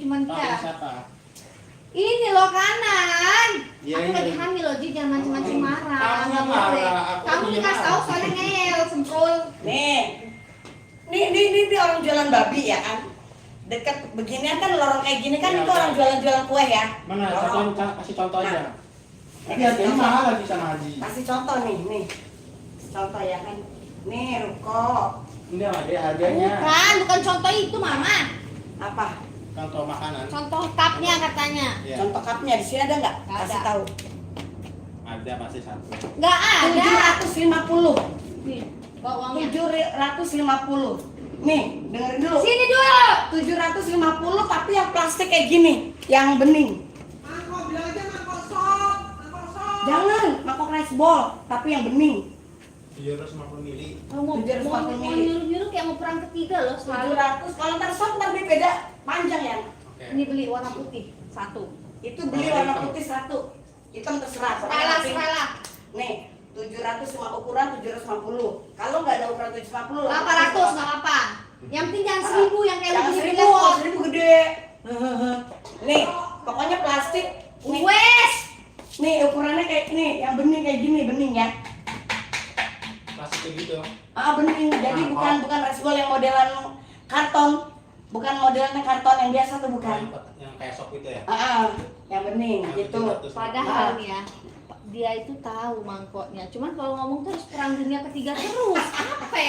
cuman Pakai dia. siapa? Ini loh kanan. Iya, Aku iya. lagi hamil loh, Ji, jangan mancing-mancing marah. Kamu Nggak yang boleh. marah, aku Kamu yang dikasih marah. tahu soalnya ngeyel, semprol. Nih orang jualan babi ya kan. Dekat beginian kan lorong kayak gini kan Iya, itu orang iya. jualan-jualan kue ya. Mana? Lorong. Kasih contoh aja. Nah. Tapi harganya mahal lagi sama Haji. Kasih contoh nih. Contoh ya kan. Nih ruko. Ini ada harganya. Bukan contoh itu, Mama. Apa? Contoh makanan. Contoh cupnya katanya. Iya. Contoh cupnya di sini ada nggak? Nggak Kasih ada. tahu. Ada pasti satu. Nggak ada. 750. Nih, bawa uangnya. 750. Nih, dengerin dulu. Sini dulu. 750 tapi yang plastik kayak gini, yang bening. Mangkok, bilang aja mangkok sop. Jangan mangkok rice ball, tapi yang bening. 750 mili. Mau 750 mili. nyuruh-nyuruh kayak mau perang ketiga loh selalu. 700. Kalau ntar sop ntar beda panjang ya. Oke. Ini beli warna putih satu. Itu beli warna putih satu. Hitam terserah. Salah, Pink. salah. Nih, 700 cuma ukuran 750. Kalau nggak ada ukuran 750, 800 nggak apa-apa. Yang penting jangan 1000 yang kayak Jangan begini 1000, kok. 1000 gede. Nih, pokoknya plastik. Nih, Wes. nih ukurannya kayak nih, yang bening kayak gini, bening ya. Plastik gitu. Bening. Jadi bukan rice ball yang modelan karton. Bukan modelannya karton yang biasa tuh bukan. Yang kayak sop itu ya. Yang bening Yang gitu. 750. Padahal nih ya, dia itu tahu mangkoknya. Cuman kalau ngomong terus perang dunia ketiga terus. Apa ya?